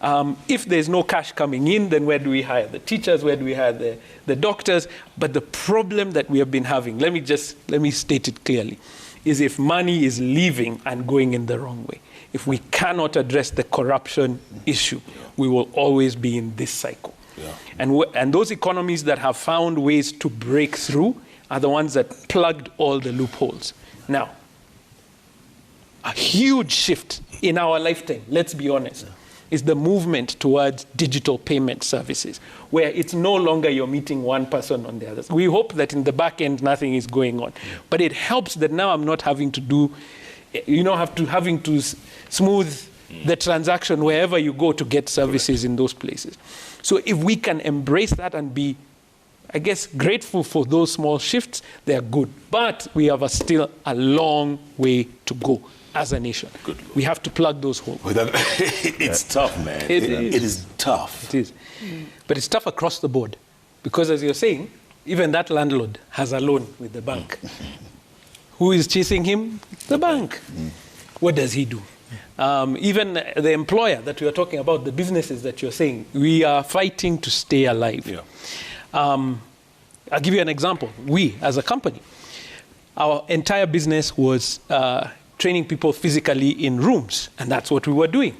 If there's no cash coming in, then where do we hire the teachers? Where do we hire the doctors? But the problem that we have been having, let me state it clearly, is if money is leaving and going in the wrong way. If we cannot address the corruption issue, we will always be in this cycle. Yeah. And those economies that have found ways to break through are the ones that plugged all the loopholes. Now, a huge shift in our lifetime, let's be honest, is the movement towards digital payment services, where it's no longer you're meeting one person on the other. We hope that in the back end, nothing is going on. But it helps that now I'm not having to do, having to smooth the transaction wherever you go to get services in those places. So if we can embrace that and be, I guess, grateful for those small shifts, they're good. But we have still a long way to go as a nation. Good. We have to plug those holes. It's tough, man. It is tough. It is. But it's tough across the board. Because as you're saying, even that landlord has a loan with the bank. Who is chasing him? The bank. What does he do? Even the employer that we are talking about, the businesses that you're saying, we are fighting to stay alive. Yeah. I'll give you an example. We, as a company, our entire business was training people physically in rooms, and that's what we were doing.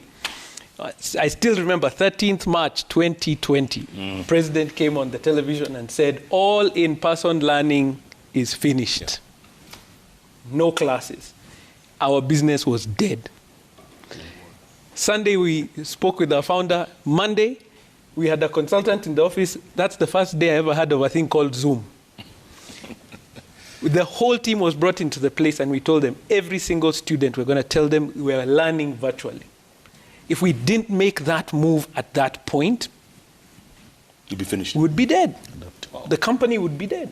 I still remember 13th March 2020, President came on the television and said, all in-person learning is finished. Yeah. No classes. Our business was dead. Sunday, we spoke with our founder. Monday, we had a consultant in the office. That's the first day I ever heard of a thing called Zoom. The whole team was brought into the place, and we told them, every single student, we're going to tell them we are learning virtually. If we didn't make that move at that point, you'd be finished. We would be dead. The company would be dead.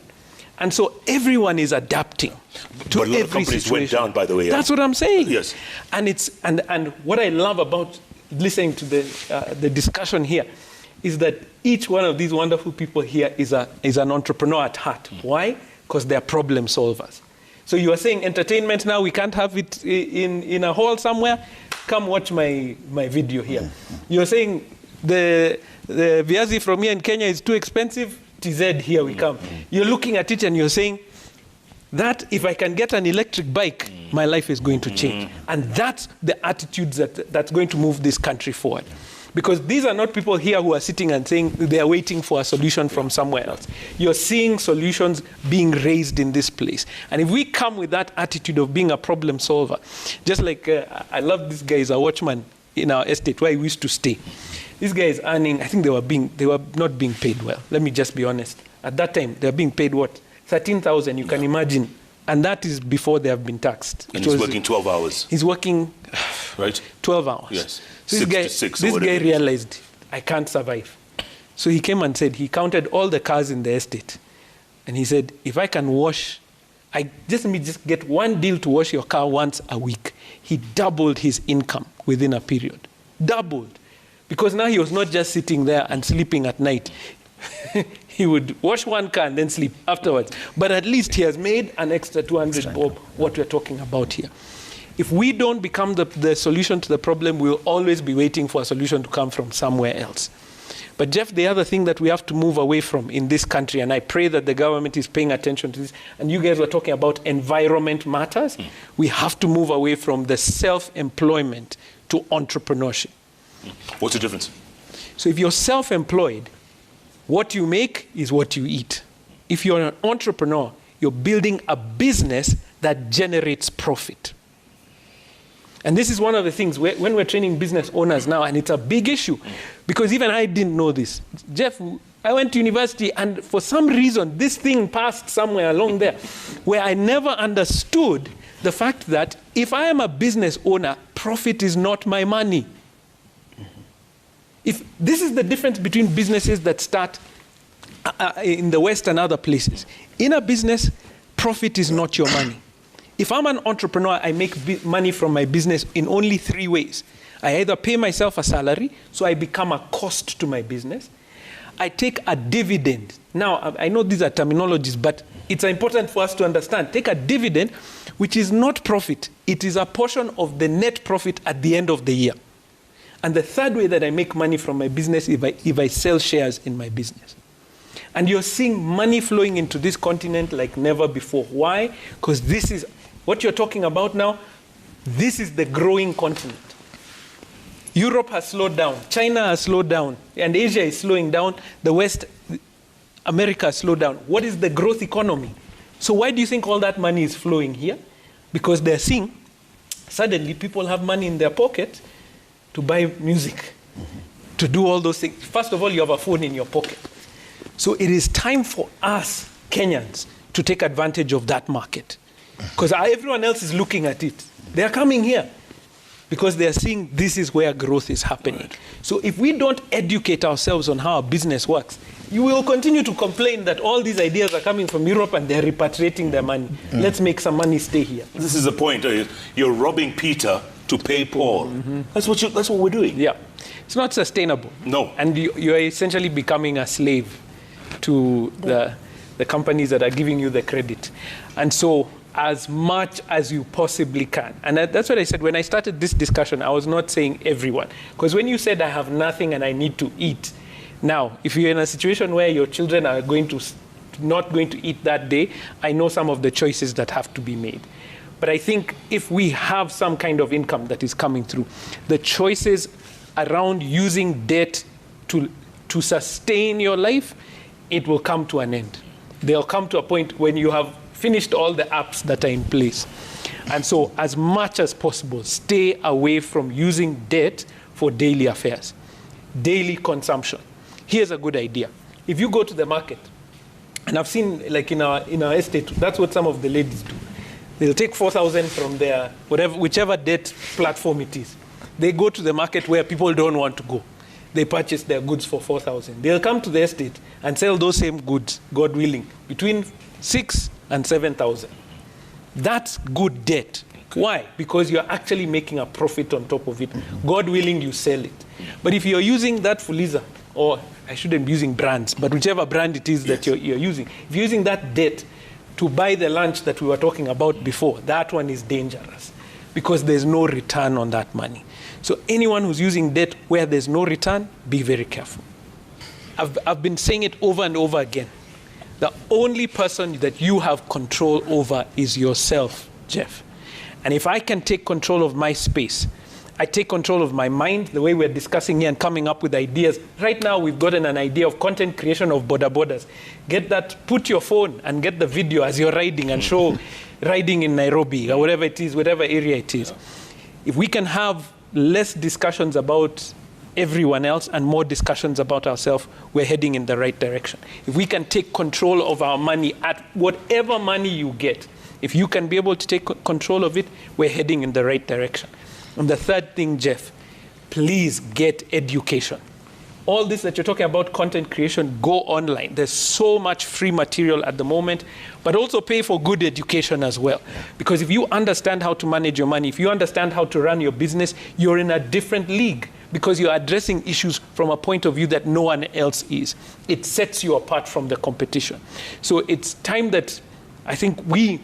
And so everyone is adapting to but a lot every of companies situation. Went down, by the way. That's what I'm saying. Yes. And what I love about listening to the discussion here is that each one of these wonderful people here is an entrepreneur at heart. Why? Because they're problem solvers. So you are saying entertainment now, we can't have it in a hall somewhere? Come watch my video here. You're saying the viazi from here in Kenya is too expensive? TZ, here we come. You're looking at it and you're saying that if I can get an electric bike, my life is going to change. And that's the attitudes that's going to move this country forward. Because these are not people here who are sitting and saying they are waiting for a solution from somewhere else. You're seeing solutions being raised in this place. And if we come with that attitude of being a problem solver, just like I love this guy, is a watchman in our estate where we used to stay. This guy is earning, I think they were not being paid well. Let me just be honest. At that time, they were being paid what? 13,000, you can imagine. And that is before they have been taxed. And he's working 12 hours. He's working right? 12 hours. Yes. So this guy realized, I can't survive. So he came and said, he counted all the cars in the estate. And he said, if I can wash, let me just get one deal to wash your car once a week. He doubled his income within a period. Doubled. Because now he was not just sitting there and sleeping at night. He would wash one car and then sleep afterwards. But at least he has made an extra 200 bob, what we're talking about here. If we don't become the solution to the problem, we'll always be waiting for a solution to come from somewhere else. But Jeff, the other thing that we have to move away from in this country, and I pray that the government is paying attention to this, and you guys were talking about environment matters, we have to move away from the self-employment to entrepreneurship. What's the difference? So if you're self-employed, what you make is what you eat. If you're an entrepreneur, you're building a business that generates profit. And this is one of the things when we're training business owners now, and it's a big issue, because even I didn't know this. Jeff, I went to university, and for some reason, this thing passed somewhere along there, where I never understood the fact that if I am a business owner, profit is not my money. If this is the difference between businesses that start in the West and other places. In a business, profit is not your money. If I'm an entrepreneur, I make money from my business in only 3 ways. I either pay myself a salary, so I become a cost to my business. I take a dividend. Now, I know these are terminologies, but it's important for us to understand. Take a dividend, which is not profit. It is a portion of the net profit at the end of the year. And the third way that I make money from my business is if I sell shares in my business. And you're seeing money flowing into this continent like never before. Why? Because this is what you're talking about now. This is the growing continent. Europe has slowed down. China has slowed down. And Asia is slowing down. The West, America has slowed down. What is the growth economy? So why do you think all that money is flowing here? Because they're seeing suddenly people have money in their pocket to buy music, to do all those things. First of all, you have a phone in your pocket. So it is time for us, Kenyans, to take advantage of that market. Because everyone else is looking at it. They are coming here because they are seeing this is where growth is happening. Right. So if we don't educate ourselves on how our business works, you will continue to complain that all these ideas are coming from Europe and they're repatriating their money. Let's make some money stay here. This is the point. You're robbing Peter to pay Paul. That's what we're doing. Yeah. It's not sustainable. No. And you're essentially becoming a slave to the companies that are giving you the credit. And so as much as you possibly can. And that's what I said. When I started this discussion, I was not saying everyone. Because when you said I have nothing and I need to eat, now, if you're in a situation where your children are not going to eat that day, I know some of the choices that have to be made. But I think if we have some kind of income that is coming through, the choices around using debt to sustain your life, it will come to an end. They'll come to a point when you have finished all the apps that are in place. And so as much as possible, stay away from using debt for daily affairs, daily consumption. Here's a good idea. If you go to the market, and I've seen like in our estate, that's what some of the ladies do. They'll take 4,000 from their whichever debt platform it is. They go to the market where people don't want to go. They purchase their goods for 4,000. They'll come to the estate and sell those same goods, God willing, between 6,000 and 7,000. That's good debt. Okay. Why? Because you're actually making a profit on top of it. God willing, you sell it. But if you're using that Fuliza, or I shouldn't be using brands, but whichever brand it is that you're using, if you're using that debt to buy the lunch that we were talking about before, that one is dangerous because there's no return on that money. So anyone who's using debt where there's no return, be very careful. I've been saying it over and over again. The only person that you have control over is yourself, Jeff. And if I can take control of my space, I take control of my mind, the way we're discussing here and coming up with ideas. Right now, we've gotten an idea of content creation of boda bodas. Get that, put your phone and get the video as you're riding and show riding in Nairobi or whatever it is, whatever area it is. If we can have less discussions about everyone else and more discussions about ourselves, we're heading in the right direction. If we can take control of our money at whatever money you get, if you can be able to take control of it, we're heading in the right direction. And the third thing, Jeff, please get education. All this that you're talking about, content creation, go online. There's so much free material at the moment, but also pay for good education as well. Because if you understand how to manage your money, if you understand how to run your business, you're in a different league because you're addressing issues from a point of view that no one else is. It sets you apart from the competition. So it's time that I think we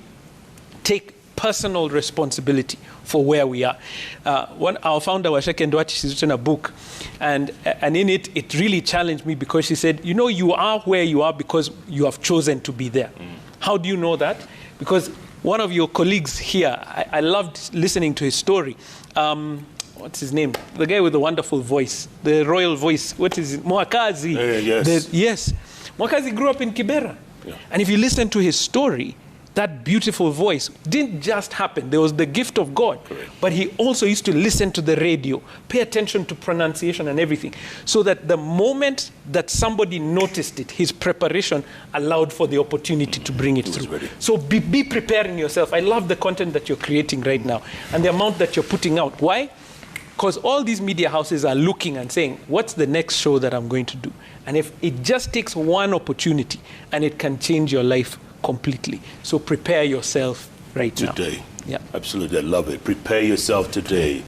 take personal responsibility for where we are. Our founder, Waithaka Gatumia, she's written a book, and in it, it really challenged me because she said, you know, you are where you are because you have chosen to be there. How do you know that? Because one of your colleagues here, I loved listening to his story. What's his name? The guy with the wonderful voice, the royal voice. What is it? Mwakazi. Yes. Yes. Mwakazi grew up in Kibera. Yeah. And if you listen to his story, that beautiful voice didn't just happen. There was the gift of God. Correct. But he also used to listen to the radio, pay attention to pronunciation and everything, so that the moment that somebody noticed it, his preparation allowed for the opportunity to bring it through. Ready. So be preparing yourself. I love the content that you're creating right now and the amount that you're putting out. Why? Because all these media houses are looking and saying, what's the next show that I'm going to do? And if it just takes one opportunity and it can change your life completely. So prepare yourself right now. Today. Yeah. Absolutely. I love it. Prepare yourself today.